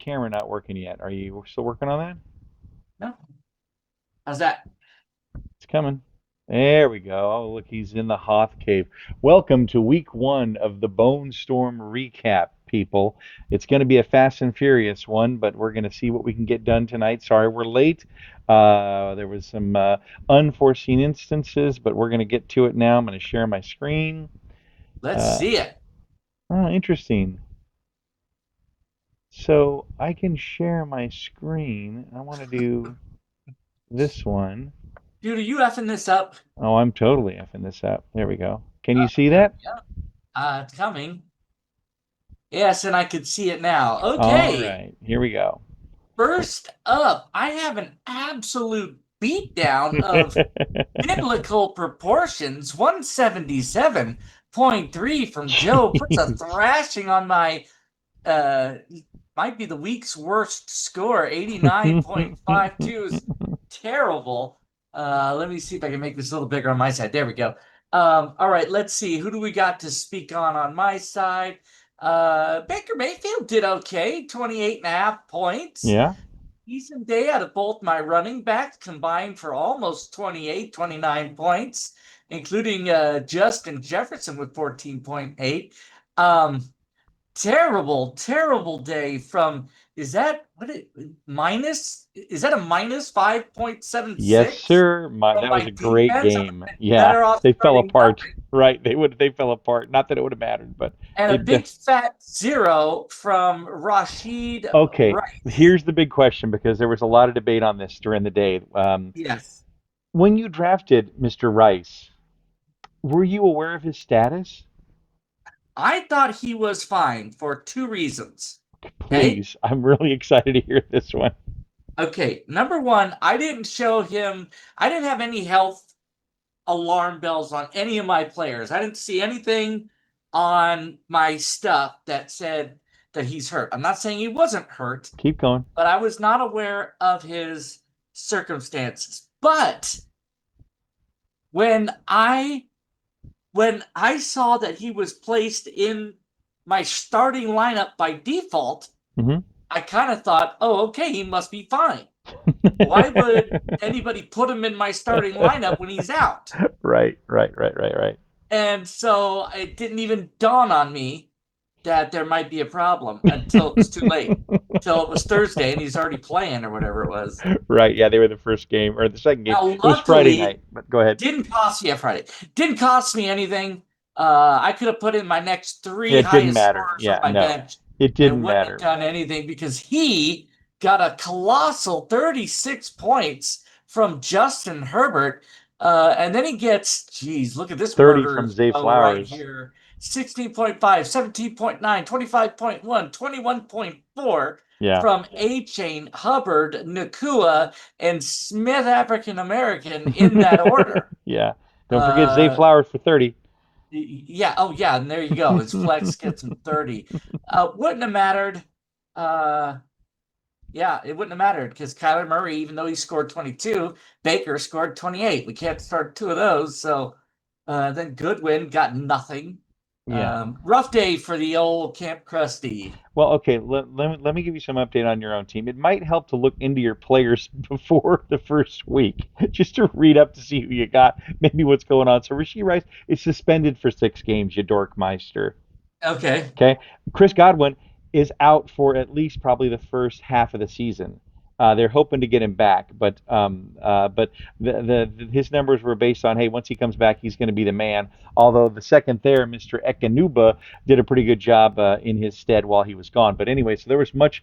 camera not working yet. Are you still working on that? No. How's that? It's coming. There we go. Oh, look, he's in the Hoth Cave. Welcome to week one of the Bone Storm recap, people. It's going to be a fast and furious one, but we're going to see what we can get done tonight. Sorry we're late. There was some unforeseen instances, but we're going to get to it now. I'm going to share my screen. Let's Uh, see it. Interesting. So I can share my screen. I want to do this one. Dude, are you effing this up? Oh, I'm totally effing this up. There we go. Can you see There that? we go. It's coming. Yes, and I could see it now. All Okay. right, here we go. First up, I have an absolute beatdown of biblical proportions. 177.3 from Joe puts a Jeez. thrashing on my uh might be the week's worst score. 89.52 is terrible. Let me see if I can make this a little bigger on my side. There we go. All right, let's see. Who do we got to speak on my side? Baker Mayfield did okay, 28 and a half points. Yeah. Decent day out of both my running backs combined for almost 28, 29 points, including Justin Jefferson with 14.8. Um, terrible day from is that what it minus is that a minus Yes, 5.76 sir. from That was my a great defense? I'm game. Yeah, better off they fell starting apart. nothing. Right. They fell apart. Not that it would have mattered, but And a it. big fat zero from Rashid Okay. Rice. Here's the big question because there was a lot of debate on this during the day. Yes. When you drafted Mr. Rice, were you aware of his status? I thought he was fine for two reasons. Okay. Please, I'm really excited to hear this one. Okay. Number one, I didn't have any health alarm bells on any of my players. I didn't see anything on my stuff that said that he's hurt. I'm not saying he wasn't hurt, Keep going. but I was not aware of his circumstances. But when I when I saw that he was placed in my starting lineup by default, Hmm. I kind of thought, "Oh, okay, he must be fine. Why would anybody put him in my starting lineup when he's out?" Right. And so it didn't even dawn on me that there might be a problem until it was too late. Until it was Thursday and he's already playing or whatever it was. Right. Yeah, they were the first game or the second game. Now, It was Friday night, luckily, but go ahead. didn't cost me a Friday. Didn't cost me anything. I could have put in my next three It didn't highest matter. scorers on Yeah, my no, bench, it and it didn't wouldn't have matter. done anything because he got a colossal 36 points from Justin Herbert. And then he gets, geez, look at this 30 murder from Zay right Flowers. here. 16.5, 17.9, 25.1, 21.4 Yeah, from A Chain, Hubbard, Nakua, and Smith African American in that order. yeah. Don't forget Zay Uh, Flowers for 30. yeah, oh yeah, and there you go. His flex gets him 30. Wouldn't have mattered. Uh, yeah, it wouldn't have mattered because Kyler Murray, even though he scored 22, Baker scored 28. We can't start two of those. So then Goodwin got nothing. Yeah. Rough day for the old Camp Krusty. Well, okay, let me give you some update on your own team. It might help to look into your players before the first week, just to read up to see who you got, maybe what's going on. So Rasheed Rice is suspended for 6 games, you dorkmeister. Okay. Okay. Chris Godwin is out for at least probably the first half of the season. They're hoping to get him back, but his numbers were based on, hey, once he comes back, he's going to be the man. Although the second there, Mr. Ekanuba did a pretty good job in his stead while he was gone. But anyway, so there was much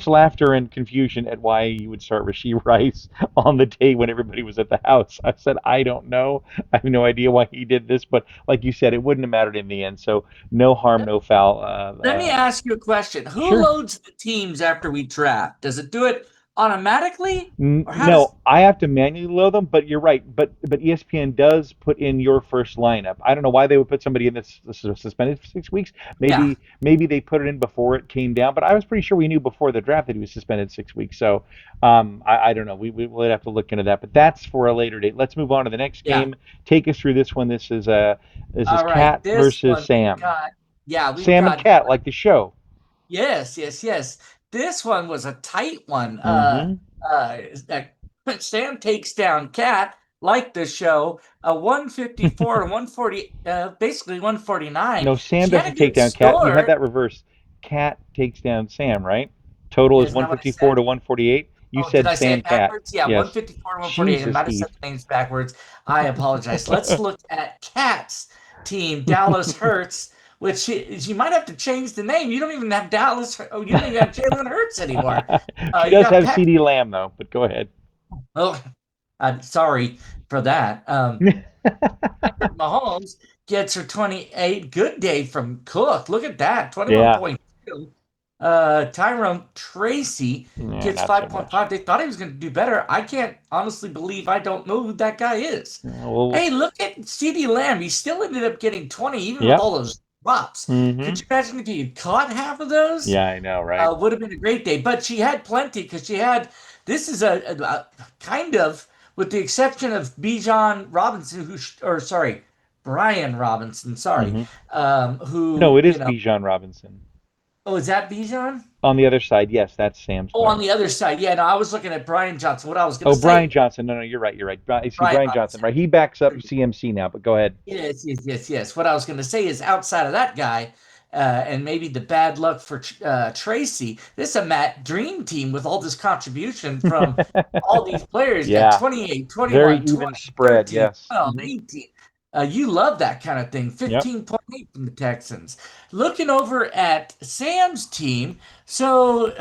laughter and confusion at why you would start Rasheed Rice on the day when everybody was at the house. I said I don't know. I have no idea why he did this, but like you said, it wouldn't have mattered in the end. So no harm, no foul. Let me ask you a question. Who Sure. loads the teams after we draft? Does it do it automatically? Or how does No, I have to manually load them, but you're right. But ESPN does put in your first lineup. I don't know why they would put somebody in this suspended for 6 weeks. yeah. Maybe they put it in before it came down, but I was pretty sure we knew before the draft that he was suspended 6 weeks. So I don't know. We will have to look into that, but that's for a later date. Let's move on to the next Yeah. game. Take us through this one. This is All right. Cat This versus one we've Sam. got, yeah, we've Sam and got Cat, like the show. yes. This one was a tight one. Mm-hmm. Uh, Sam takes down Cat, like the show, a 154 and 140, basically 149. No, Sam She had a doesn't take good down Cat. You had score. that reversed. Cat takes down Sam, right? Total is Isn't that what I 154 said? to 148. You Oh, did said I say Sam it Cat. backwards? Yeah, Yes. 154 and 148. I Jesus, might have said Heath. the names backwards. I apologize. Let's look at Cat's team, Dallas Hurts, which you might have to change the name. You don't even have Dallas. Oh, you don't even have Jalen Hurts anymore. She You does got have Pat. CD Lamb though, but go ahead. Oh, I'm sorry for that. Patrick Mahomes gets her 28. Good day from Cook. Look at that, Yeah. 21.2. Tyrone Tracy Yeah, gets not so much. 5.5. They thought he was going to do better. I can't honestly believe I don't know who that guy is. Well, Hey, look at CeeDee Lamb. He still ended up getting 20, even with yep. all those drops. Could Mm-hmm. you imagine if he had caught half of those? Yeah, I know, right? Would have been a great day. But she had plenty because she had this is a kind of, with the exception of Bijan Robinson, or sorry, Brian Robinson, sorry, Mm-hmm. No, who, it is Bijan Robinson. oh, is that Bijan? On the other side, yes, that's Sam's Oh, on player. the other side. Yeah, no, I was looking at Brian Johnson. What I was going Oh, to Brian say, Johnson. No, no, you're right. You're right. See, Brian Brian Johnson, Robinson. right? He backs up CMC now, but go ahead. Yes, yes, yes, yes. What I was going to say is outside of that guy, and maybe the bad luck for Tracy, this is a Matt Dream team with all this contribution from all these players. You got Yeah. 28, Very 21, even 20, spread, 13, yes. 12, Hmm. 18. You love that kind of thing. Yep. 15.8 from the Texans. Looking over at Sam's team, so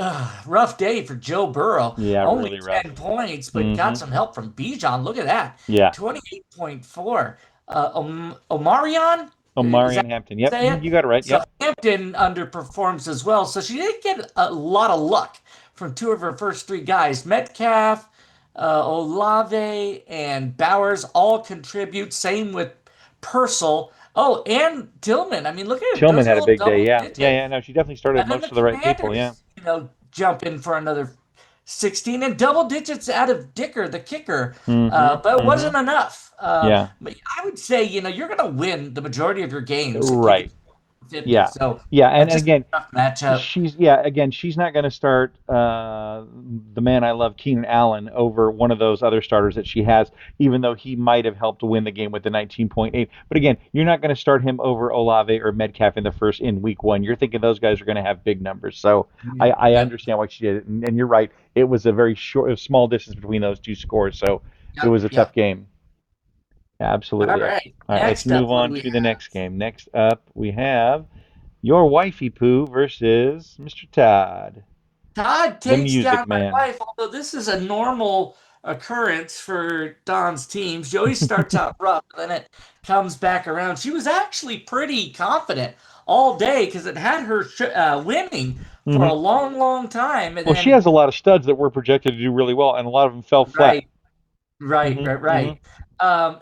rough day for Joe Burrow. Yeah, Only really rough. 10 points, but Hmm. got some help from Bijan. Look at that. Yeah. 28.4. Omarion, is that Omarion Hampton. Yep. how you say Mhm, it? you got it right. So Yep. Hampton underperforms as well. So she did get a lot of luck from two of her first three guys. Metcalf, Olave, and Bowers all contribute. Same with Purcell. Oh, and Tillman. I mean, look at it. Tillman Those are had a all big day. double Yeah. Yeah, digits. yeah. No, she definitely started And then the most of the right people. Yeah. Commanders, jump in for another 16 and double digits out of Dicker, the kicker. Hmm. But it Hmm. wasn't enough. Yeah. But I would say, you're going to win the majority of your games if you get Right. 50. Yeah. So Yeah. And just again, a tough matchup. she's not going to start the man I love, Keenan Allen, over one of those other starters that she has, even though he might have helped to win the game with the 19.8. But again, you're not going to start him over Olave or Metcalf in week one. You're thinking those guys are going to have big numbers. So Yeah. I Yep. understand why she did it, and you're right. It was a very short, a small distance between those two scores, so it Yep. was a tough Yep. game. All Absolutely. All right. right, let's Next up, move what do on we to the have? next game. Next up, we have your wifey poo versus Mr. Todd, Todd the takes Music down my Man. wife, although this is a normal occurrence for Don's teams. She always starts out rough, then it comes back around. She was actually pretty confident all day because it had her winning for a Hmm. long, long time. And Well, she then, has a lot of studs that were projected to do really well, and a lot of them fell flat. right, right, Hmm. right, Hmm. right.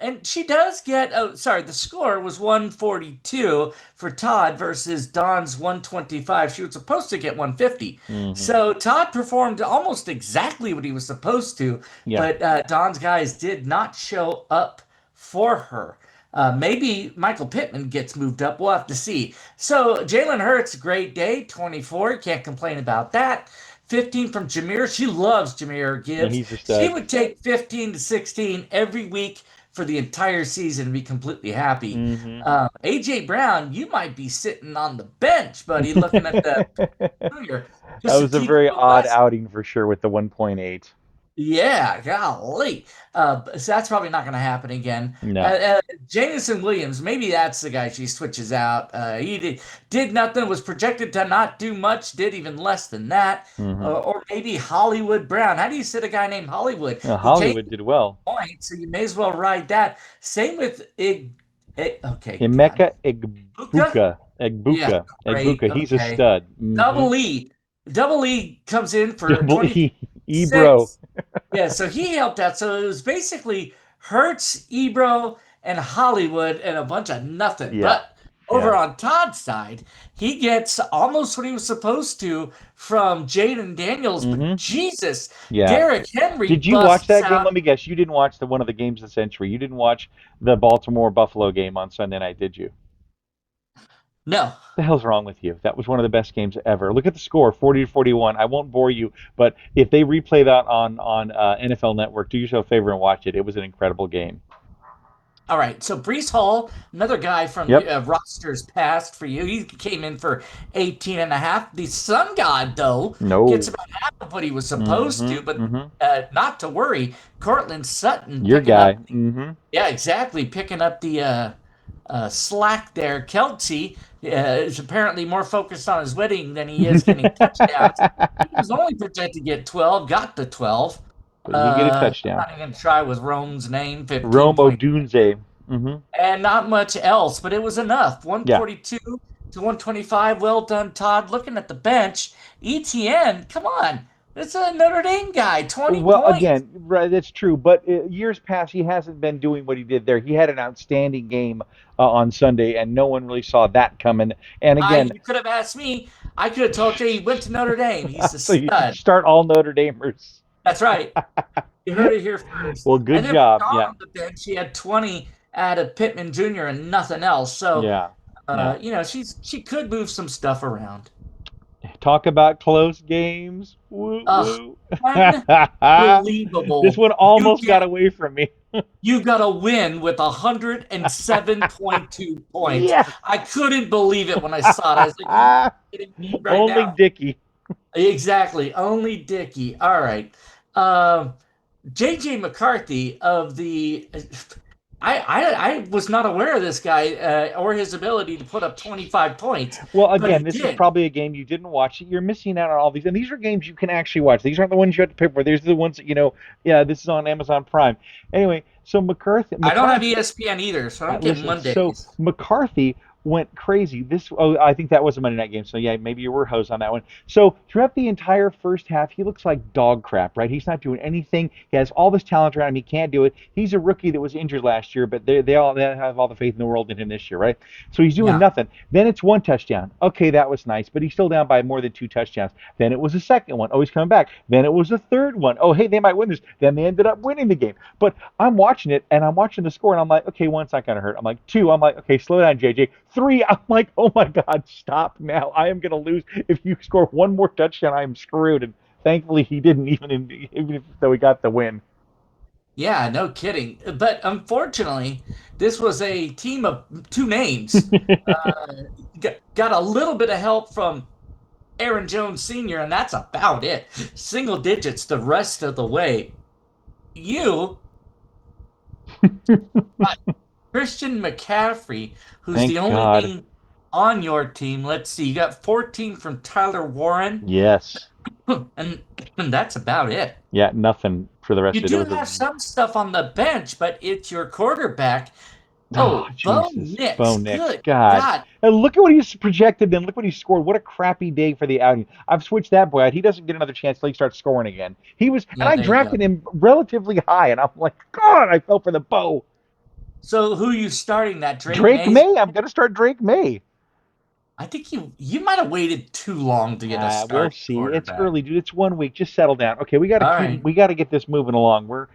And she does get, oh, sorry, the score was 142 for Todd versus Don's 125. She was supposed to get 150. Hmm. So Todd performed almost exactly what he was supposed to, Yeah. but Don's guys did not show up for her. Maybe Michael Pittman gets moved up. We'll have to see. So Jalen Hurts, great day, 24. Can't complain about that. 15 from Jameer. She loves Jameer Yeah, Gibbs. he's a She stud. would take 15 to 16 every week for the entire season and be completely happy. Hmm. AJ Brown, you might be sitting on the bench, buddy, looking at the junior, That just to was a keep very you odd abreast. outing for sure with the 1.8. Yeah, golly. So that's probably not going to happen again. No. Jamison Williams, maybe that's the guy she switches out. He did nothing, was projected to not do much, did even less than that. Hmm. Or maybe Hollywood Brown. How do you sit a guy named Hollywood? He came Hollywood did well. points, so you may as well ride that. Same with okay, God. Emeka Luca? Egbuka. Yeah, Egbuka. great. Egbuka. He's a Okay. stud. Hmm. Double E. Double E comes in for Double E. Ebro. 26. Yeah, so he helped out. So it was basically Hertz, Ebro, and Hollywood and a bunch of nothing. Yeah. But over Yeah. on Todd's side, he gets almost what he was supposed to from Jaden Daniels. But Hmm. Jesus, Yeah. Derrick Henry Did you watch busts that game? out. Let me guess. You didn't watch the one of the games of the century. You didn't watch the Baltimore Buffalo game on Sunday night, did you? No. The hell's wrong with you? That was one of the best games ever. Look at the score, 40-41. I won't bore you, but if they replay that on NFL Network, do yourself a favor and watch it. It was an incredible game. All right. So Brees Hall, another guy from Yep. rosters past for you. He came in for 18 and a half. The Sun God, though, gets No. about half of what he was supposed Mm-hmm. to, but Mm-hmm. not to worry. Cortland Sutton Your picking guy. up, Mm-hmm. yeah, exactly, picking up the slack there. Kelsey is apparently more focused on his wedding than he is getting touchdowns. He was only projected to get 12, got the 12. But he did get a I'm touchdown. not even going to try with Rome's name, 15 Rome point Odunze. Mm-hmm. and not much else, but it was enough. Yeah. 142 to 125. Well done, Todd. Looking at the bench, ETN, come on. It's a Notre Dame guy, 20 Well, points. again, right, that's true. But years past, he hasn't been doing what he did there. He had an outstanding game on Sunday, and no one really saw that coming. And again, You could have asked me. I could have told you he went to Notre Dame. He's a so you should stud. start all Notre Damers. That's right. You heard it here first. Well, And good then for job. Don Yeah, on the bench, he had 20 out of Pittman Jr. and nothing else. So, yeah, yeah. she could move some stuff around. Talk about close games. Woo Ugh, woo. This unbelievable. one almost got away from me. You got a win with 107.2 points. Yes. I couldn't believe it when I saw it. I was like, "Are you kidding me right Only now?" Dickey. Exactly. Only Dickey. All right. Um, JJ McCarthy of the I was not aware of this guy or his ability to put up 25 points, Well, but he again, this is did. probably a game you didn't watch. You're missing out on all these, and these are games you can actually watch. These aren't the ones you have to pay for. These are the ones that yeah, this is on Amazon Prime. Anyway, so I don't have McCarthy, ESPN either, so I don't get listen, so Mondays. McCarthy went crazy. I think that was a Monday night game. So yeah, maybe you were host on that one. So throughout the entire first half, he looks like dog crap, right? He's not doing anything. He has all this talent around him. He can't do it. He's a rookie that was injured last year, but they have all the faith in the world in him this year, right? So he's doing Yeah. nothing. Then it's one touchdown. Okay, that was nice, but he's still down by more than two touchdowns. Then it was a second one. Oh, he's coming back. Then it was a third one. Oh, hey, they might win this. Then they ended up winning the game. But I'm watching it and I'm watching the score and I'm like, okay, one's not gonna hurt. I'm like, two. I'm like, okay, slow down, JJ. Three. I'm like, oh my God, stop now. I am gonna lose. If you score one more touchdown, I am screwed. And thankfully, he didn't even though he got the win. Yeah, no kidding. But unfortunately, this was a team of two names. Got a little bit of help from Aaron Jones Sr., and that's about it. Single digits the rest of the way. You got Christian McCaffrey, who's Thank the only God. name on your team. Let's see. You got 14 from Tyler Warren, Yes. and that's about it. Yeah. Nothing for the rest You of it. It do was a have some stuff on the bench, but it's your quarterback. Oh, Oh, Bo Jesus. Bo Nix. Nix. Good God. God. And look at what he's projected, then look what he scored. What a crappy day for the outing. I've switched that boy out. He doesn't get another chance till he starts scoring again. And Yeah, I there you go. drafted him relatively high, and I'm like, God, I fell for the Bo. So who are you starting that? Drake Drake Mays? May. I'm going to start Drake May. I think you might have waited too long to get a We'll starting see. It's quarterback. early, dude. It's 1 week. Just settle down. Okay, All right. we got to get this moving along. We're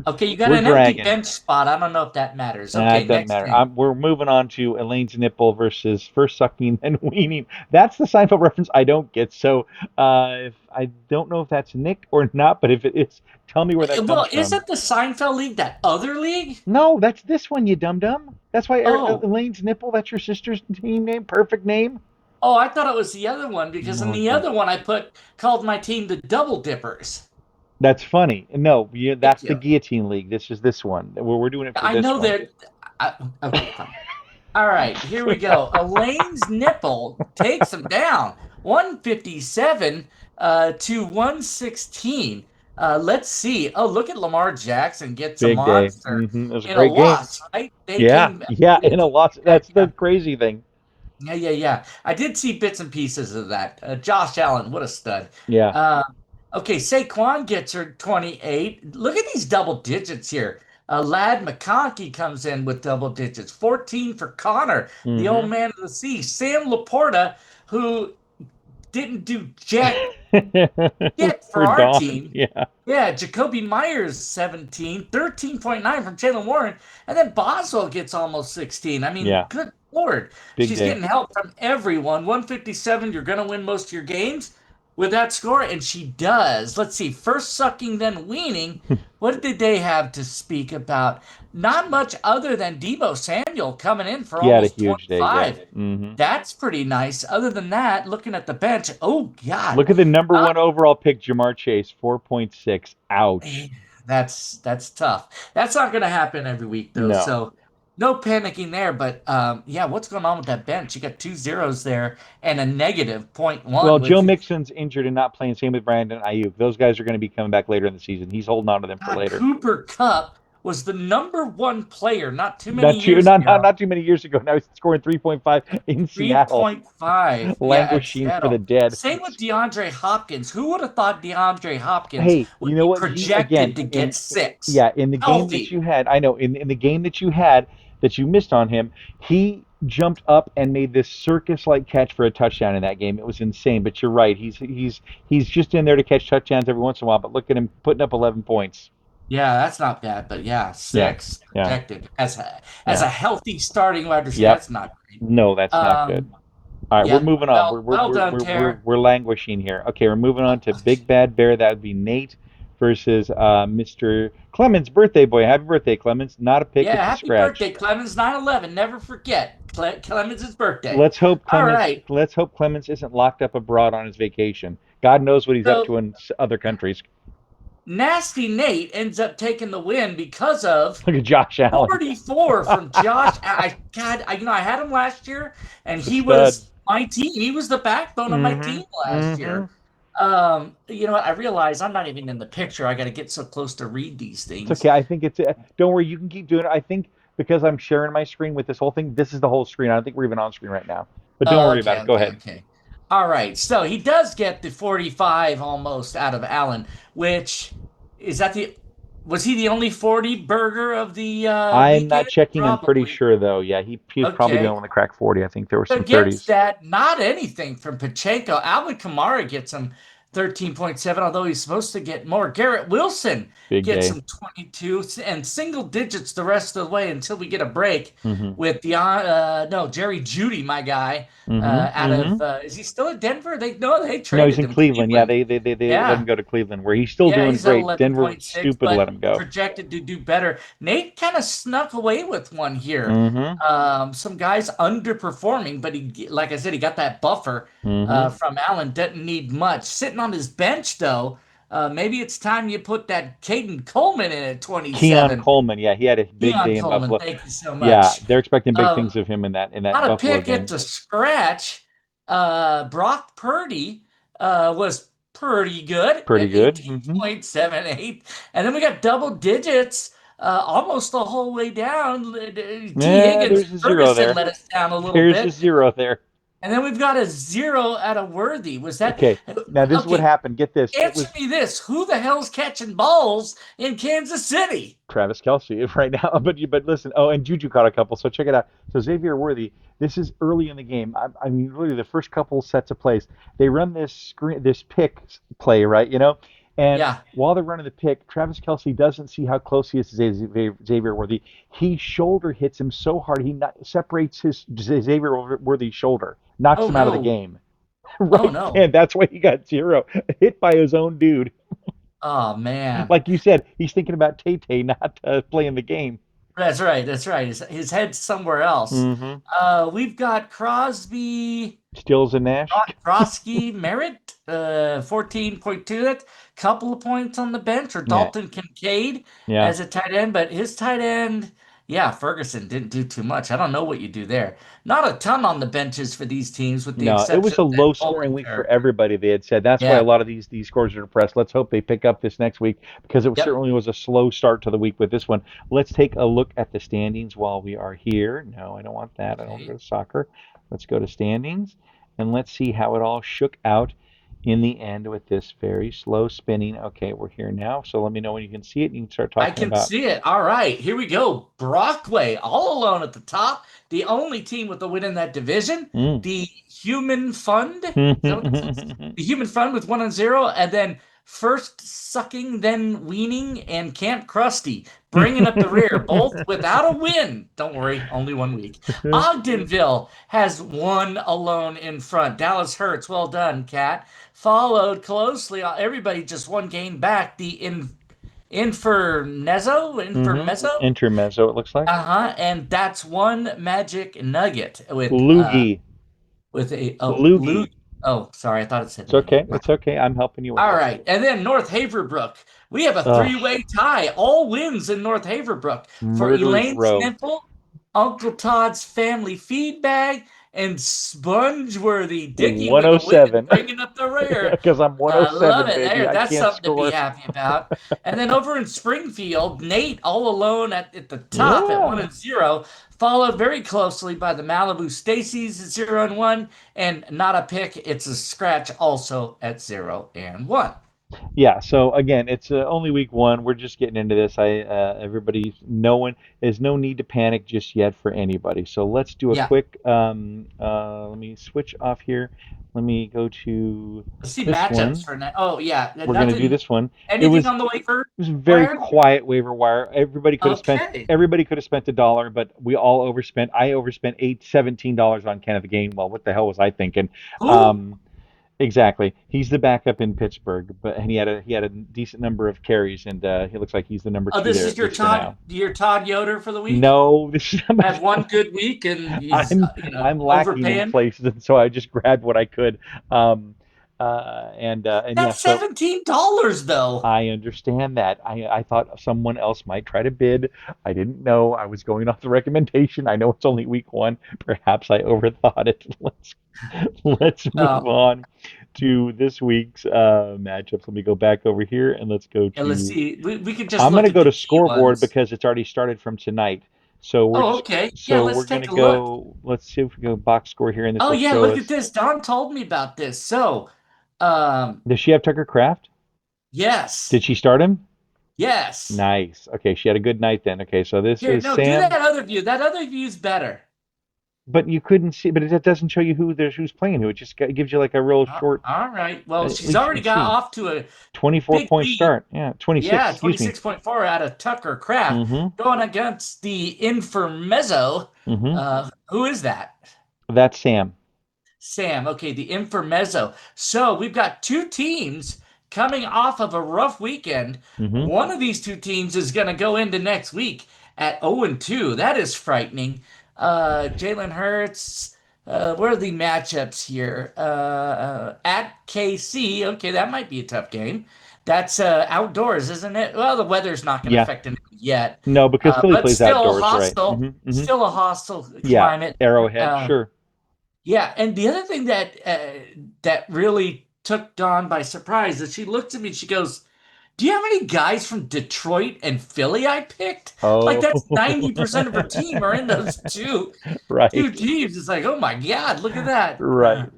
Okay, you got we're an empty dragging. bench spot. I don't know if that matters. Okay, It doesn't next matter. name. We're moving on to Elaine's nipple versus first sucking then weaning. That's the Seinfeld reference I don't get. So if I don't know if that's Nick or not, but if it is, tell me where that comes Well, from. isn't the Seinfeld League that other league? No, that's this one, you dum dum. That's why Oh, Elaine's nipple. That's your sister's team name. Perfect name. oh, I thought it was the other one because in No, the it's other one I called my team the Double Dippers. that's funny. No, Thank that's the you. guillotine league. This is this one. We're doing it for I this know one. that. Okay, fine. All right, here we go. Elaine's nipple takes him down 157 to 116. Let's see. Oh, look at Lamar Jackson gets a Big day. monster It was a in a great game. loss, right? They Yeah, came yeah. they In a came loss. back. That's the Yeah. crazy thing. Yeah. I did see bits and pieces of that. Josh Allen, what a stud. Yeah. Uh, okay, Saquon gets her 28. Look at these double digits here. Lad McConkey comes in with double digits. 14 for Connor, the old Mm-hmm. man of the sea. Sam Laporta, who didn't do jack shit for For our Dawn. team. Yeah. Yeah, Jacoby Myers 17, 13.9 from Jalen Warren, and then Boswell gets almost 16. I mean, Yeah. good Lord. Big She's day. getting help from everyone. 157, you're going to win most of your games with that score. And she does. Let's see. First sucking, then weaning. What did they have to speak about? Not much other than Debo Samuel coming in for He had a almost huge day. Yep. 25. Hmm. That's pretty nice. Other than that, looking at the bench, oh, God. Look at the number Uh, one overall pick, Jamar Chase, 4.6. Ouch. that's tough. That's not going to happen every week though. No. So no panicking there. But yeah, what's going on with that bench? You got two zeros there and a negative point Well, one, Joe which is Mixon's injured and not playing. Same with Brandon Ayuk. Those guys are going to be coming back later in the season. He's holding on to them for God. later. Cooper Cup was the number one player not too many Not too, years not, not ago. not too many years ago. Now he's scoring 3.5 in Seattle, 3.5. Yeah, at languishing for the Seattle. dead. Same with DeAndre Hopkins. Who would have thought DeAndre Hopkins Hey, you would know be what? He again projected to in get six? yeah, in the game that Healthy. you had, I know in the game that you had that you missed on him, he jumped up and made this circus-like catch for a touchdown in that game. It was insane. But you're right. He's just in there to catch touchdowns every once in a while. But look at him putting up 11 points. Yeah, that's not bad, but yeah, Yeah, six yeah, projected as a yeah. healthy starting wide receiver. Yep. That's not great. No, that's not good. Um, All right, we're yeah, moving on. well done, Tara. We're languishing here. Okay, we're moving on to Big Bad Bear. That would be Nate versus Mr. Clemens, birthday boy. Happy birthday, Clemens. Not a pick, Yeah, it's a happy scratch. birthday, Clemens 9/11. Never forget Clemens' birthday. All right, Let's hope Clemens isn't locked up abroad on his vacation. God knows what he's up to so in other countries. Nasty Nate ends up taking the win because of Look at Josh Allen, 44 from Josh. I had him last year, and the he stud. was my team. He was the backbone of my Mm-hmm. team last Mm-hmm. year. You know what? I realize I'm not even in the picture. I got to get so close to read these It's things. okay. I think it's. Don't worry. You can keep doing it. I think because I'm sharing my screen with this whole thing, this is the whole screen. I don't think we're even on screen right now. But don't worry about Okay, it. Go okay, ahead. okay. All right. So he does get the 45 almost out of Allen, which is that the was he the only 40 burger of the I'm not weekend? checking. I'm pretty Probably. sure though. Yeah, he was probably the only Okay. one that cracked 40. I think there were some Against 30s. that, not anything from Pacheco. Alvin Kamara gets him 13.7, although he's supposed to get more. Garrett Wilson Big gets day. him 22 and single digits the rest of the way until we get a break Mm-hmm. with the no Jerry Judy, my guy, Mm-hmm. out of Mm-hmm. is he still at Denver? They no, they No, he's traded in him. Cleveland. Yeah, Cleveland. they let him Yeah. go to Cleveland, where he's still Yeah, doing he's at great. Denver 11.6, stupid to let but him go. projected to do better. Nate kind of snuck away with one here. Mm-hmm. Some guys underperforming, but he, like I said, he got that buffer Mm-hmm. from Allen. Doesn't need much. Sitting on his bench, though, maybe it's time you put that Caden Coleman in at Keon 27. Coleman. Yeah, he had a big Keon day in Coleman, Buffalo. thank you so Yeah, much. they're expecting big Um, things of him in that Not a Buffalo pick, game. it's a scratch. Brock Purdy was pretty good Pretty at good. Mm-hmm. 18.78. And then we got double digits almost the whole way down. T. Yeah, Higgins, there's a zero Ferguson there. let us down a little There's a bit. zero there. And then we've got a zero out of Worthy. Was that Okay, now this is what okay? happened. Get this. It Answer was me this. Who the hell's catching balls in Kansas City? Travis Kelsey right now. But listen. Oh, and Juju caught a couple. So check it out. So Xavier Worthy. This is early in the game. I mean, really, the first couple sets of plays, they run this pick play, right? You know, and Yeah. while they're running the pick, Travis Kelsey doesn't see how close he is to Xavier Worthy. He shoulder hits him so hard he separates his Xavier Worthy's shoulder, knocks Oh him out of the no. game. Oh Right, no. and that's why he got zero, hit by his own dude. Oh man. Like you said, he's thinking about Tay Tay, not playing the game. That's right. That's right. His head's somewhere else. Mm-hmm. We've got Crosby, Stills and Nash. Krosky, Merritt, 14.2. That's a couple of points on the bench, or Yeah, Dalton Kincaid yeah. as a tight end. But his tight end, yeah, Ferguson didn't do too much. I don't know what you do there. Not a ton on the benches for these teams, with the No, it was exception a of that low Coleman scoring week for character. everybody. They had said that's why a Yeah. lot of these scores are depressed. Let's hope they pick up this next week because it Yep. certainly was a slow start to the week with this one. Let's take a look at the standings while we are here. No, I don't want that. I don't want to Okay. go to soccer. Let's go to standings and let's see how it all shook out in the end with this very slow spinning. Okay, we're here now. So let me know when you can see it and you can start I talking can about. see it. All right, here we go. Brockway, all alone at the top. The only team with a win in that division. Mm. The Human Fund. Is that what it says? The Human Fund with 1-0. And then First Sucking, Then Weaning, and Camp Krusty bringing up the rear, both without a win. Don't worry, only 1 week. Ogdenville has one alone in front. Dallas Hurts, well done, Cat. Followed closely, everybody just one game back. The Infernezzo. Intermezzo, it looks like. Uh-huh. And that's one magic nugget Loogie. with a Luke. Loogie. Oh, sorry, I thought it said It's Nugget. okay. It's okay. I'm helping you with All it. right. And then North Haverbrook. We have a Ugh, three-way tie. All wins in North Haverbrook for Murderer's Elaine Row. Sniffle, Uncle Todd's Family Feedbag, and Spongeworthy digging with a win, 107. bringing up the rear. Because I'm I love 107, it. baby. There, I that's can't something to be score. happy about. And then over in Springfield, Nate all alone at the top at Yeah. 1-0, followed very closely by the Malibu Stacy's at 0-1, and not a pick. It's a scratch also at 0-1. Yeah, so again, it's only week one. We're just getting into this. Everybody, no one, there's no need to panic just yet for anybody. So let's do a Yeah. quick, let me switch off here. Let me go to Let's see this matchups one. for now. Oh yeah, We're going to do nothing. this one. It Anything was on the waiver it was a very wire? quiet waiver wire. Okay. Everybody could have spent $1, but we all overspent. I overspent $17 on Kenneth Gainwell. What the hell was I thinking? Who? Um, Exactly. He's the backup in Pittsburgh, but and he had a decent number of carries, and he looks like he's the number Oh, two this there is at least for now. Your Todd Yoder for the week. No, this is Had one good week and he's I'm lacking in overpaying. places, and so I just grabbed what I could. Um, and yeah, That's so $17 though. I understand that. I thought someone else might try to bid. I didn't know. I was going off the recommendation. I know it's only week one. Perhaps I overthought it. Let's move Oh, on to this week's matchups. Let me go back over here and let's go and let's to. see. We could just I'm going look to at go the to key scoreboard ones. because it's already started from tonight. So we're Oh, just okay. Yeah, so let's we're going take to a look. go. Let's see if we go box score here, and this Oh will yeah, show look at us. this. Don told me about this. So, um, Does she have Tucker Craft? yes, Did she start him? yes. Nice. Okay, she had a good night then. Okay, so this Here, is no, do that Sam. other view. That other view's better. But you couldn't see, but it doesn't show you who's playing who. It just gives you like a real short. All right. Well, At she's least you already can got see. off to a 24 big point lead. start. Yeah, 26. Yeah, Excuse me. 26.4 out of Tucker Craft Mm-hmm. going against the Infernmezzo. Mm-hmm. Who is that? That's Sam. Sam. Okay, the Infernmezzo. So we've got two teams coming off of a rough weekend. Mm-hmm. One of these two teams is going to go into next week at 0-2. That is frightening. Jalen Hurts. Where are the matchups here? At KC. Okay, that might be a tough game. That's outdoors, isn't it? Well, the weather's not going to Yeah. affect it yet, No, because Philly but plays outdoors, right? Mm-hmm. still a hostile Yeah. climate. Arrowhead, sure. Yeah, and the other thing that really took Dawn by surprise is she looked at me and she goes, "Do you have any guys from Detroit and Philly I picked?" Like Oh, that's 90% of her team are in those two right. teams. It's like, oh my God, look at that. Right.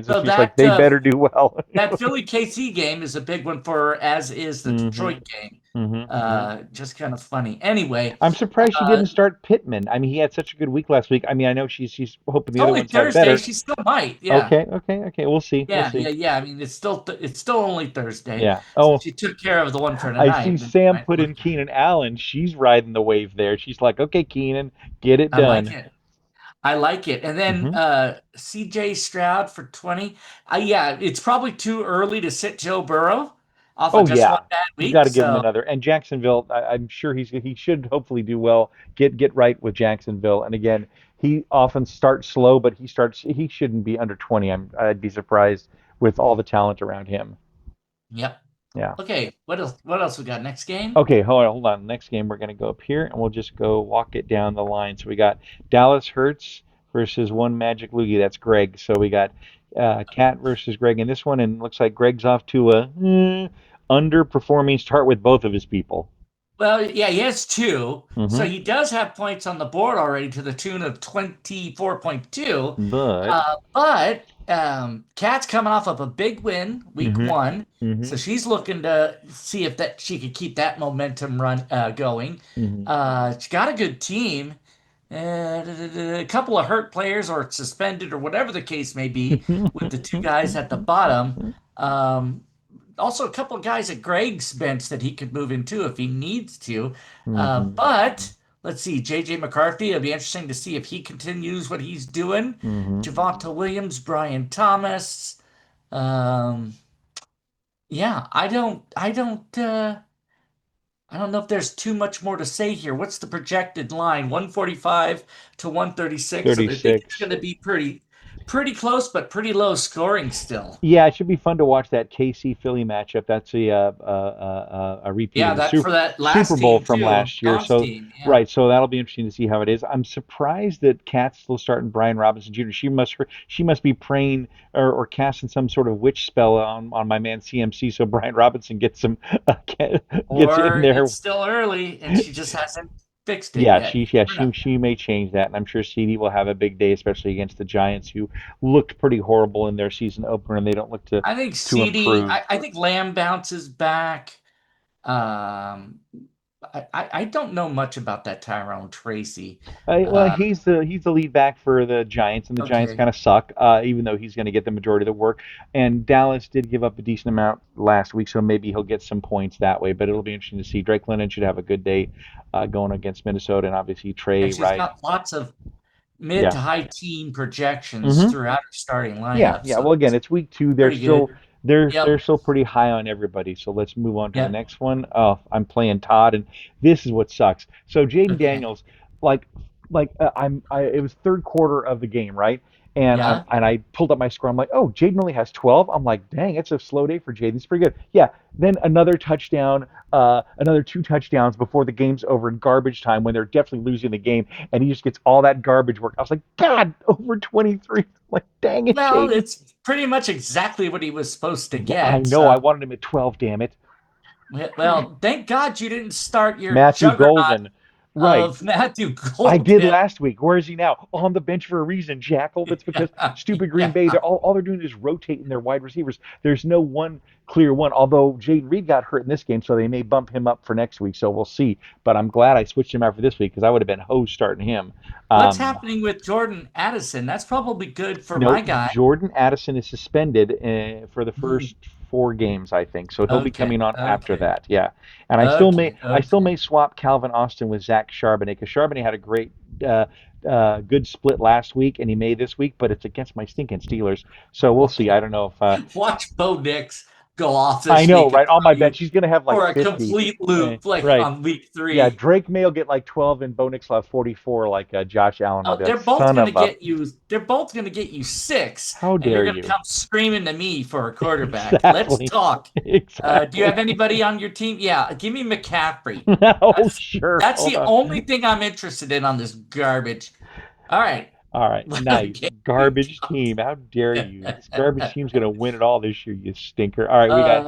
So So she's like, they better do well. that Philly KC game is a big one for her, as is the Mm-hmm. Detroit game. Mm-hmm. Just kind of funny. Anyway, I'm surprised she uh, didn't start Pittman. I mean, he had such a good week last week. I mean, I know she's hoping the it's other only ones have Thursday. better. She still might. Yeah. Okay. We'll see. We'll Yeah, see. I mean, it's still only Thursday, Yeah. so Oh, she took care of the one for I see tonight. Then she Sam might put look in at it. Keenan Allen. She's riding the wave there. She's like, okay, Keenan, get it I like done. it. I like it. And then Hmm. CJ Stroud for 20. Yeah, it's probably too early to sit Joe Burrow off of Oh just one yeah, bad you got week. to give him So another. And Jacksonville, I'm sure he should hopefully do well. Get right with Jacksonville. And again, he often starts slow, but he shouldn't be under 20. I'd be surprised with all the talent around him. yep. Yeah. Okay, what else we got? Next game? Okay, hold on. Next game, we're going to go up here and we'll just go walk it down the line. So we got Dallas Hurts versus one Magic Loogie. That's Greg. So we got Cat versus Greg in this one, and looks like Greg's off to a underperforming start with both of his people. Well, yeah, he has two. So Hmm. he does have points on the board already to the tune of 24.2. But But Kat's coming off of a big win week hmm one. So hmm she's looking to see if that she could keep that momentum run going. hmm She's got a good team. A couple of hurt players or suspended or whatever the case may be with the two guys at the bottom. Um, also a couple of guys at Greg's bench that he could move into if he needs to. Hmm. But let's see, JJ McCarthy. It'll be interesting to see if he continues what he's doing. Hmm. Javonte Williams, Brian Thomas. Um, yeah, I don't know if there's too much more to say here. What's the projected line? 145 to 136. So I think it's 36. going to be pretty close, but pretty low scoring still. Yeah, it should be fun to watch that KC Philly matchup. That's a repeat Yeah, of the that for that Super last Bowl game from too. last year. John's So, team. Yeah. right, so that'll be interesting to see how it is. I'm surprised that Kat's still starting Brian Robinson Jr. She must be praying or casting some sort of witch spell on my man CMC so Brian Robinson gets in Or there. it's still early and she just hasn't fixed it Yeah, yet. she You yeah never know. she may change that, and I'm sure CD will have a big day, especially against the Giants, who looked pretty horrible in their season opener, and they don't look to I think to CD, improve. I think Lamb bounces back. Um, I don't know much about that Tyrone Tracy. Well, Uh, he's the lead back for the Giants, and the Giants okay. kind of suck, even though he's going to get the majority of the work. And Dallas did give up a decent amount last week, so maybe he'll get some points that way. But it'll be interesting to see. Drake London should have a good day going against Minnesota, and obviously And Trey she's Wright. got lots of mid Yeah. to high teen projections Hmm. throughout her starting Yeah, lineup. yeah. So Well, again, it's it's week 2. They're pretty still good. they're Yep. they're still pretty high on everybody. So let's move on to the Yep. next one. Oh, I'm playing Todd, and this is what sucks. So Jaden Okay. Daniels, like it was third quarter of the game, right? Yeah. And I pulled up my score. I'm like, oh, Jaden only has 12. I'm like, dang, it's a slow day for Jaden. It's pretty good. Yeah. Then another touchdown, another 2 touchdowns before the game's over in garbage time when they're definitely losing the game, and he just gets all that garbage work. I was like, God, over 23. Like, dang it, Well, Jaden. it's pretty much exactly what he was supposed to I get. know. I wanted him at 12. Damn it, Well, thank God you didn't start your Matthew juggernaut Golden. Right. of Matthew I did Golden. last week. Where is he now? On the bench for a reason, Jackal. That's because Yeah, stupid Green Bay. yeah. All they're doing is rotating their wide receivers. There's no one clear one. Although Jaden Reed got hurt in this game, so they may bump him up for next week. So we'll see. But I'm glad I switched him out for this week because I would have been hosed starting him. What's Um, happening with Jordan Addison? That's probably good for my no, guy. Jordan Addison is suspended for the Hmm. first 4 games, I think. So he'll be Okay, coming on after okay, that. Yeah, and okay, I still may okay. swap Calvin Austin with Zach Charbonnet because Charbonnet had a great, uh, good split last week, and he may this week, but it's against my stinking Steelers. So we'll see. I don't know if Watch Bo Nix go off I this know, week and right? On throw my bench, you he's gonna have like for a 50. complete loop like Right. on week Yeah, 3. Drake may will get like 12, and Bo Nix will have 44, like Josh Allen. I'll Oh, be like, son of a. they're both gonna get you 6, How and dare you're gonna you? come screaming to me for a quarterback. Let's Exactly. talk. Do you have Exactly. anybody on your team? Yeah, give me McCaffrey. Oh, That's sure. that's Hold the on. only thing I'm interested in on this garbage. All right. All right. Let Nice. the game Garbage team. How dare you? This garbage team's going to win it all this year, you stinker. All right. We got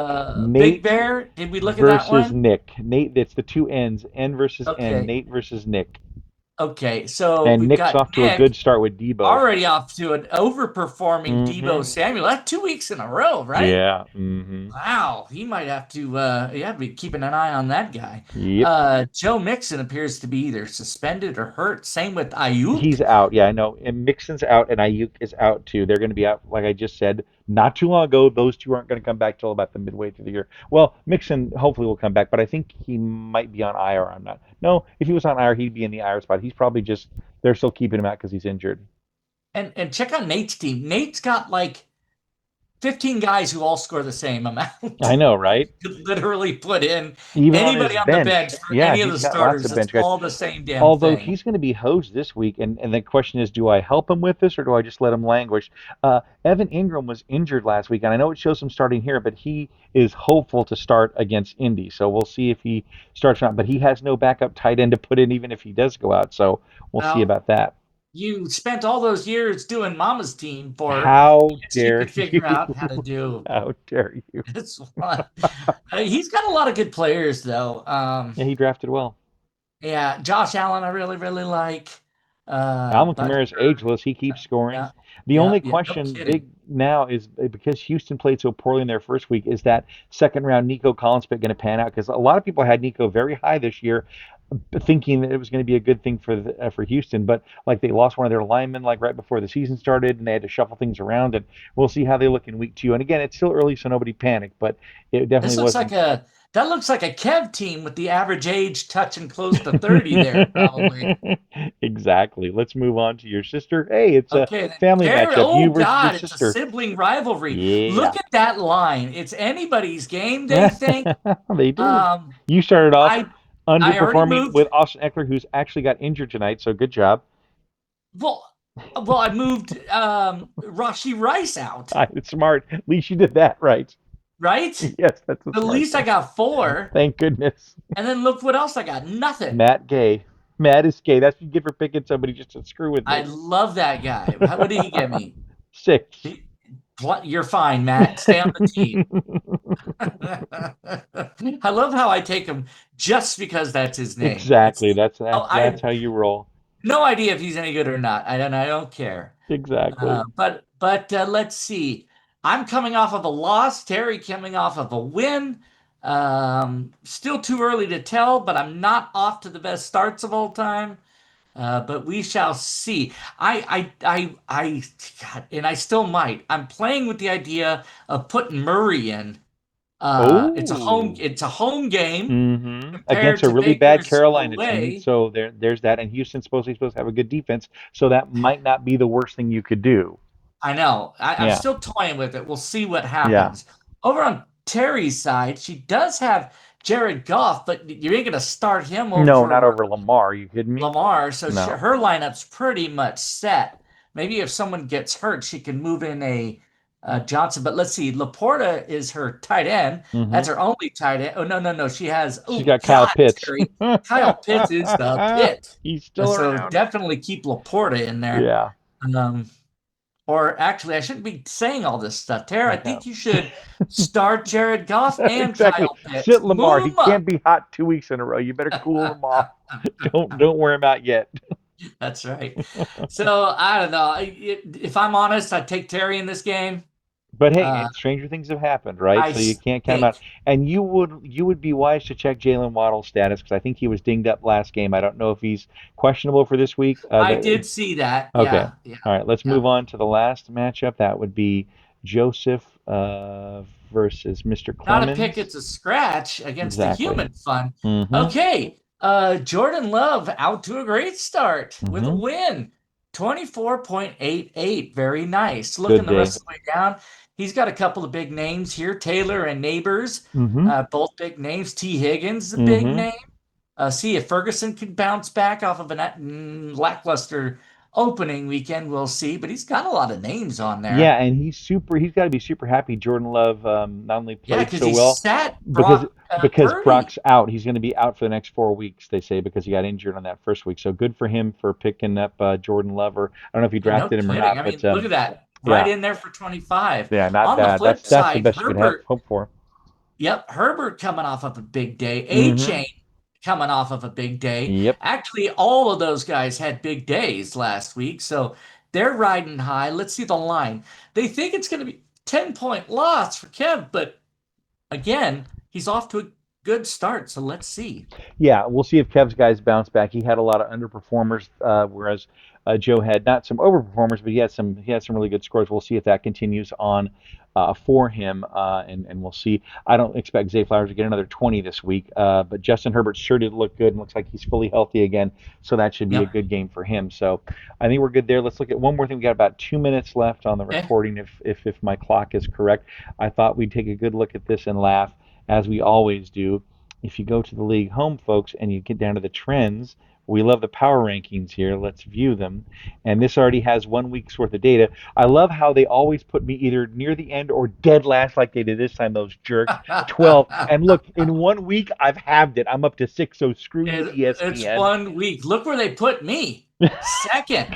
Big Nate Bear, did we look at that versus one? Nick. Nate, that's the two N's. N versus N. Okay. Nate versus Nick. Okay. So And we've Nick's got off to a Nick good start with Debo. already off to an overperforming Mm-hmm. Debo Samuel. That's 2 weeks in a row, right? Yeah. Mm-hmm. Wow, he might have to be keeping an eye on that guy. Yep. Joe Mixon appears to be either suspended or hurt. Same with Ayuk. He's out. Yeah, I know. And Mixon's out, and Ayuk is out too. They're going to be out, like I just said, not too long ago. Those two aren't going to come back till about the midway through the year. Well, Mixon hopefully will come back, but I think he might be on IR. I'm not. No, if he was on IR, he'd be in the IR spot. He's probably just they're still keeping him out because he's injured. And check out Nate's team. Nate's got like 15 guys who all score the same amount. I know, right? Could literally put in Even on his anybody on the bench bench. for Yeah, any of he's the got lots starters. of It's bench guys. all the same damn Although thing. he's going to be hosed this week, and the question is, do I help him with this or do I just let him languish? Evan Ingram was injured last week, and I know it shows him starting here, but he is hopeful to start against Indy, so we'll see if he starts or not. But he has no backup tight end to put in, even if he does go out, so we'll see Well, about that. you spent all those years doing Mama's team for How yes, you dare could figure out how to you? do How dare you? this one. He's got a lot of good players though. Yeah, he drafted well. Yeah, Josh Allen I really really like. Alvin Kamara's Butker, ageless. He keeps scoring. yeah, The only yeah, no question kidding. big now is because Houston played so poorly in their first week, is that second round Nico Collins pick going to pan out? Because a lot of people had Nico very high this year. thinking that it was going to be a good thing for Houston, but like they lost one of their linemen like right before the season started, and they had to shuffle things around. And we'll see how they look in week 2. And again, it's still early, so nobody panic, but it definitely This looks wasn't. like a that looks like a Kev team with the average age touching close to 30 there, probably. Exactly. Let's move on to your sister. Hey, it's a Okay, then family Terry. matchup. Oh You versus your God, it's a sister. sibling rivalry. Yeah. Look at that line. It's anybody's game, they think. They do. Um, You started off I I already underperforming moved. with Austin Eckler, who's actually got injured tonight, so good job. Well, I moved Rashi Rice out, It's smart. At least you did that right. right? Yes, that's a At smart least I thing. got four. Thank goodness. And then look what else I got. Nothing. Matt Gay. Matt is gay. That's what you get for picking somebody just to screw with I me. love that guy. What did he get me? 6. He, you're fine, Matt. Stay on the team. I love how I take him just because that's his name. It's Exactly. That's oh, that's I that's have how you roll. no idea if he's any good or not. I don't care. Exactly. But let's see. I'm coming off of a loss. Terry coming off of a win. Still too early to tell, but I'm not off to the best starts of all time. But we shall see. God, and I still might. I'm playing with the idea of putting Murray in. Oh. It's a home game Against compared a to really bad Baker's Carolina team. away. So there's that. And Houston's supposed to have a good defense. So that might not be the worst thing you could do. I know. I'm Yeah. still toying with it. We'll see what Yeah. happens. Over on Terry's side, she does have Jared Goff, but you ain't going to start him No, not over over Lamar. You kidding me? Lamar. So No. her lineup's pretty much set. Maybe if someone gets hurt, she can move in a Johnson. But let's see. Laporta is her tight end. hmm That's her only tight end. Oh, no, no, no. She has, She's oh, got Kyle God, Pitts. Terry. Kyle Pitts is the pit. He's still So around. definitely keep Laporta in there. Yeah. Um, or actually, I shouldn't be saying all this stuff. Tara, I I know. think you should start Jared Goff and Exactly. Kyle Pitts. Sit Lamar. Move He them up. can't be hot 2 weeks in a row. You better cool him off. Don't wear him out yet. That's right. So I don't know. If I'm honest, I take Terry in this game. But hey, Uh, and stranger things have happened, right? I So you can't count him out. think And you would be wise to check Jalen Waddle's status because I think he was dinged up last game. I don't know if he's questionable for this week. I did see that. Okay. Yeah, yeah, All right. Let's yeah. move on to the last matchup. That would be Joseph versus Mr. Not a pick, Clemens. it's a scratch against the Exactly. human fun. Mm-hmm. Okay. Jordan Love out to a great start with a Mm-hmm. win. 24.88. Very nice. Looking Good the day. rest of the way down. He's got a couple of big names here. Taylor and Neighbors, Mm-hmm. both big names. T. Higgins is a big Mm-hmm. name. See if Ferguson can bounce back off of a lackluster opening weekend. We'll see. But he's got a lot of names on Yeah, there. and he's got to be super happy Jordan Love not only Yeah, played because so he well sat because Brock because Purdy. Brock's out. He's going to be out for the next 4 weeks, they say, because he got injured on that first week. So good for him for picking up Jordan Love. Or I don't know if he Yeah, no drafted him or kidding. not, I but mean, look at that. Right yeah, in there for 25. yeah, not On the bad. flip That's the side, best you could have Herbert, hope for. yep, Herbert coming off of a big day. Mm-hmm. A-Chain coming off of a big day. Yep. Actually, all of those guys had big days last week, so they're riding high. Let's see the line. They think it's going to be 10-point loss for Kev, but again, he's off to a good start, so let's see. Yeah, we'll see if Kev's guys bounce back. He had a lot of underperformers, whereas Joe had not some overperformers, but he had some really good scores. We'll see if that continues on for him, and we'll see. I don't expect Zay Flowers to get another 20 this week, but Justin Herbert sure did look good and looks like he's fully healthy again, so that should be a Yep. good game for him. So I think we're good there. Let's look at one more thing. We got about 2 minutes left on the Okay. recording, if my clock is correct. I thought we'd take a good look at this and laugh as we always do. If you go to the league home, folks, and you get down to the trends, we love the power rankings here. Let's view them. And this already has 1 week's worth of data. I love how they always put me either near the end or dead last, like they did this time, those jerks. 12. And look, in 1 week, I've halved it. I'm up to 6, so screw you, It's ESPN. 1 week. Look where they put me. Second.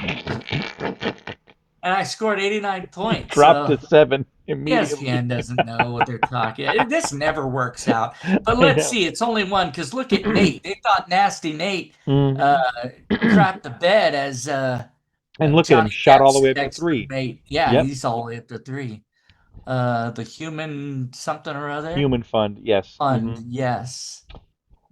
And I scored 89 points. Dropped So to 7 immediately. ESPN doesn't know what they're talking. This never works out. But I let's know. see. It's only one because look at Nate. They thought Nasty Nate uh, hmm crapped the bed as And look at him, Johnny shot all the Depp's way up to next 3. roommate. Yeah, Yep. he's all the way up to three. The human something or other Human fund, yes. fund. Yes.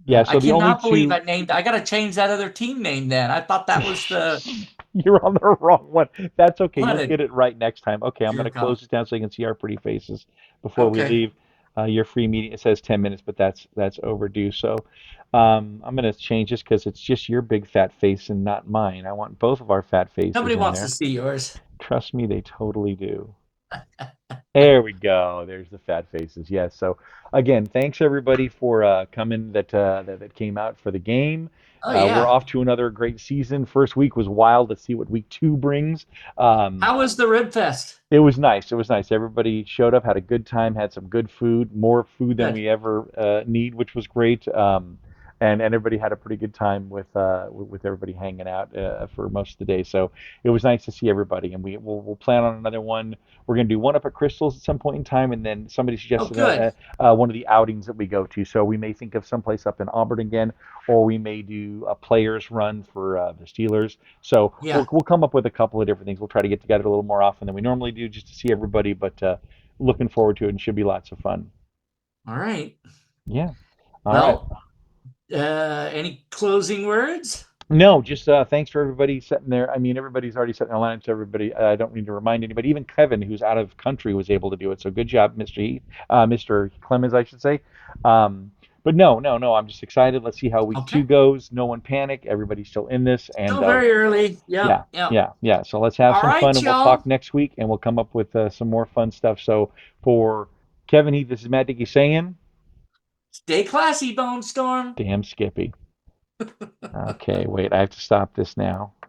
Yeah, I so the only cannot believe two. I got to change that other team name then. I thought that was the You're on the wrong one. That's okay. what You'll a get it right next time. Okay, I'm going to jerk off. close this down so you can see our pretty faces before we Okay. leave. Your free meeting, it says 10 minutes, but that's overdue. So I'm going to change this because it's just your big fat face and not mine. I want both of our fat faces Nobody in wants to there. see yours. Trust me, they totally do. There we go. There's the fat faces. Yes. So again, thanks everybody for coming that came out for the game. Oh We're yeah. off to another great season. First week was wild. Let's see what week two brings. Um, How was the Rib Fest? it was nice. It was nice. Everybody showed up, had a good time, had some good food, more food than Good. we ever need, which was great. And everybody had a pretty good time with everybody hanging out for most of the day. So it was nice to see everybody, and we'll plan on another one. We're gonna do one up at Crystal's at some point in time, and then somebody Oh suggested good. one of the outings that we go to. So we may think of someplace up in Auburn again, or we may do a players run for the Steelers. So Yeah. we'll come up with a couple of different things. We'll try to get together a little more often than we normally do just to see everybody, but looking forward to it and should be lots of fun. All right. Yeah. All right. Well, any closing words? No, just thanks for everybody sitting there. I mean, everybody's already setting their lines. So everybody, I don't need to remind anybody. Even Kevin, who's out of country, was able to do it. So good job, Mr. Heath, Mr. Clemens, I should say. Um, but no. I'm just excited. Let's see how week two Okay. goes. No one panic. Everybody's still in this, and Still very early. Yep. yeah, Yep. yeah. So let's have All some fun, right, and we'll talk y'all. next week, and we'll come up with some more fun stuff. So for Kevin Heath, this is Matt Dickey saying, Stay classy, Bone Storm. "Damn Skippy." Okay, wait, I have to stop this now.